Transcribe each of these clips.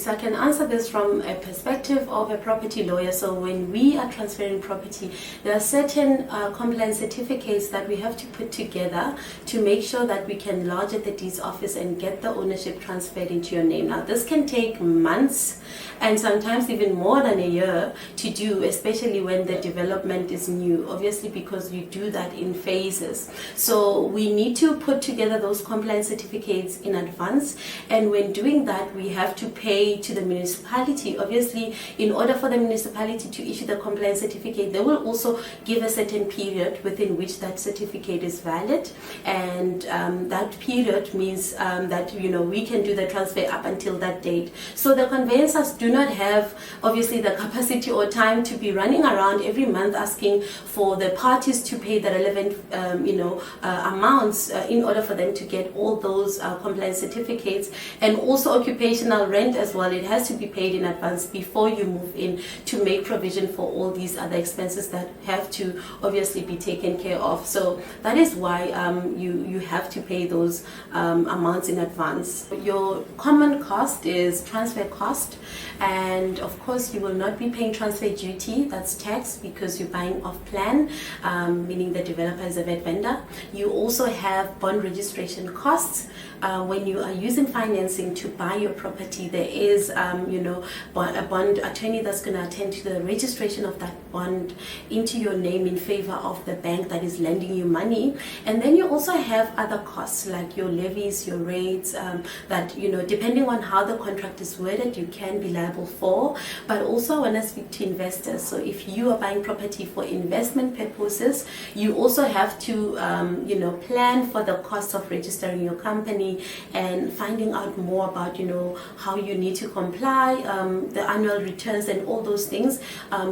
so I can answer this from a perspective of a property lawyer. So when we are transferring property, there are certain compliance certificates that we have to put together to make sure that we can lodge at the deeds office and get the ownership transferred into your name. Now this can take months and sometimes even more than a year to do, especially when the development is new, obviously, because you do that in phases. So we need to put together those compliance certificates in advance, and when doing that we have to pay to the municipality. Obviously, in order for the municipality to issue the compliance certificate, they will also give a certain period within which that certificate is valid, and that period means that we can do the transfer up until that date. So the conveyancers do not have obviously the capacity or time to be running around every month asking for the parties to pay the relevant amounts in order for them to get all those compliance certificates, and also occupational rent as well. It has to be paid in advance before you move in to make provision for all these other expenses that have to obviously be taken care of. So that is why you have to pay those amounts in advance. Your common cost is transfer cost, and of course you will not be paying transfer duty, that's tax, because you're buying off plan, meaning the developer is a vet vendor. You also have bond registration costs. When you are using financing to buy your property, there is a bond attorney that's going to attend to the registration of that bond into your name in favor of the bank that is lending you money. And then you also have other costs like your levies, your rates, that depending on how the contract is worded, you can be liable for. But also I want to speak to investors. So if you are buying property for investment purposes, you also have to plan for the cost of registering your company and finding out more about how you need to comply, the annual returns and all those things,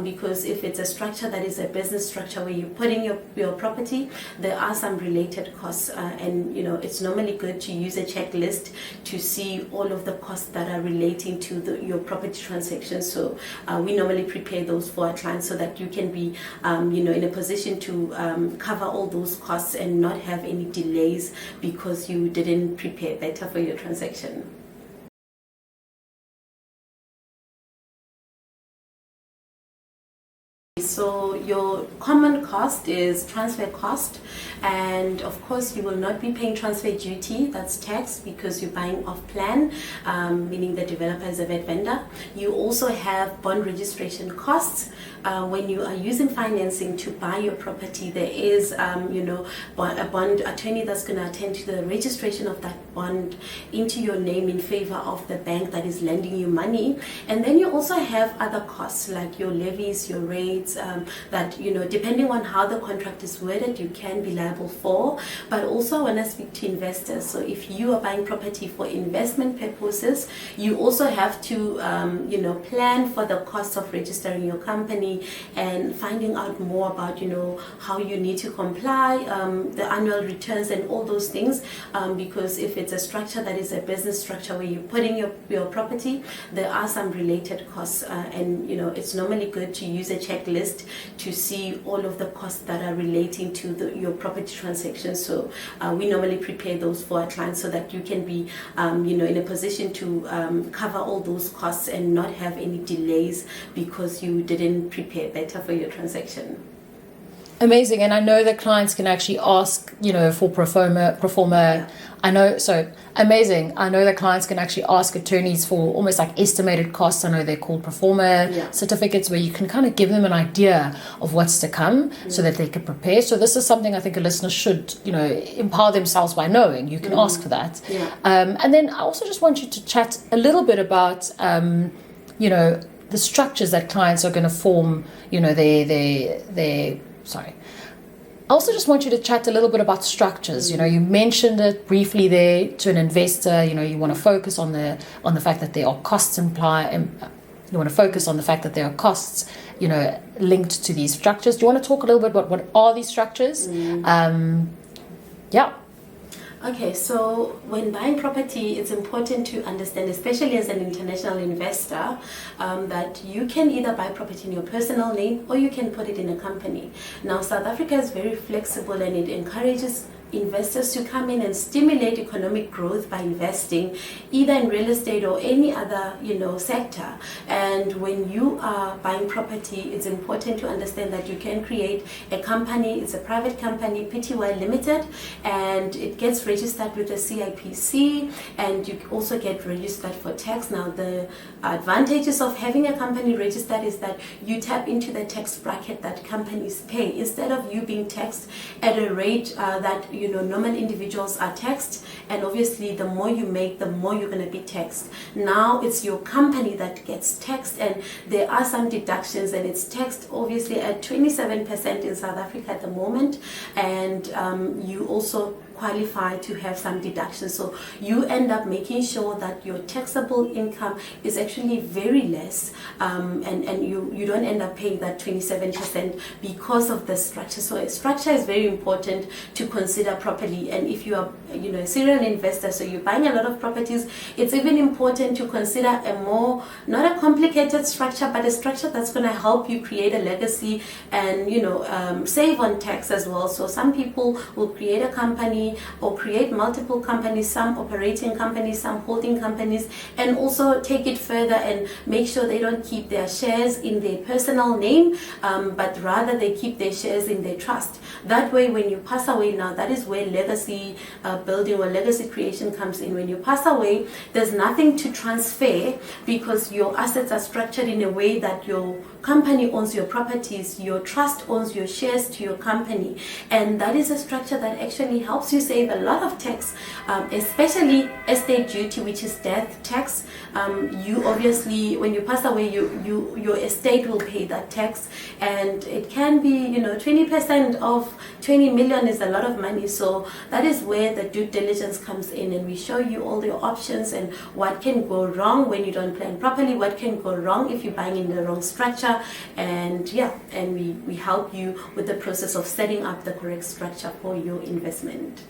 because if it's a structure that is a business structure where you're putting your property, there are some related costs, and it's normally good to use a checklist to see all of the costs that are relating to your property transactions. So we normally prepare those for our clients so that you can be in a position to cover all those costs and not have any delays because you didn't prepare better for your transaction. So your common cost is transfer cost, and of course you will not be paying transfer duty, that's tax, because you're buying off plan, meaning the developer is a vet vendor. You also have bond registration costs. When you are using financing to buy your property, there is a bond attorney that's going to attend to the registration of that bond into your name in favor of the bank that is lending you money. And then you also have other costs like your levies, your rates, that depending on how the contract is worded, you can be liable for. But also I want to speak to investors. So if you are buying property for investment purposes, you also have to plan for the cost of registering your company and finding out more about how you need to comply, the annual returns and all those things, because if it's a structure that is a business structure where you're putting your property, there are some related costs, and it's normally good to use a checklist to see all of the costs that are relating to your property transactions. So we normally prepare those for our clients so that you can be in a position to cover all those costs and not have any delays because you didn't prepare better for your transaction. Amazing. And I know that clients can actually ask, for pro forma. Yeah. I know, so amazing. I know that clients can actually ask attorneys for almost like estimated costs. I know they're called pro forma certificates, where you can kind of give them an idea of what's to come so that they can prepare. So this is something I think a listener should, empower themselves by knowing. You can ask for that. Yeah. And then I also just want you to chat a little bit about, the structures that clients are going to form, I also just want you to chat a little bit about structures. You mentioned it briefly there to an investor. You want to focus on the fact that there are costs you want to focus on the fact that there are costs, linked to these structures. Do you want to talk a little bit about what are these structures? Yeah. Okay, so when buying property, it's important to understand, especially as an international investor, that you can either buy property in your personal name or you can put it in a company. Now, South Africa is very flexible and it encourages investors to come in and stimulate economic growth by investing either in real estate or any other, sector. And when you are buying property, it's important to understand that you can create a company. It's a private company, PTY Limited, and it gets registered with the CIPC, and you also get registered for tax. Now, the advantages of having a company registered is that you tap into the tax bracket that companies pay instead of you being taxed at a rate that normal individuals are taxed. And obviously, the more you make, the more you're going to be taxed. Now it's your company that gets taxed, and there are some deductions, and it's taxed obviously at 27% in South Africa at the moment, and you also qualify to have some deductions. So you end up making sure that your taxable income is actually very less, and you don't end up paying that 27% because of the structure. So a structure is very important to consider properly. And if you are a serial investor, so you're buying a lot of properties, it's even important to consider a more, not a complicated structure, but a structure that's going to help you create a legacy and save on tax as well. So some people will create a company or create multiple companies, some operating companies, some holding companies, and also take it further and make sure they don't keep their shares in their personal name, but rather they keep their shares in their trust. That way, when you pass away, now that is where legacy building or legacy creation comes in. When you pass away, there's nothing to transfer because your assets are structured in a way that your company owns your properties, your trust owns your shares to your company, and that is a structure that actually helps you save a lot of tax, especially estate duty, which is death tax. You obviously, when you pass away, your estate will pay that tax, and it can be 20% of 20 million is a lot of money. So that is where the due diligence comes in, and we show you all your options and what can go wrong when you don't plan properly, what can go wrong if you're buying in the wrong structure, and we help you with the process of setting up the correct structure for your investment.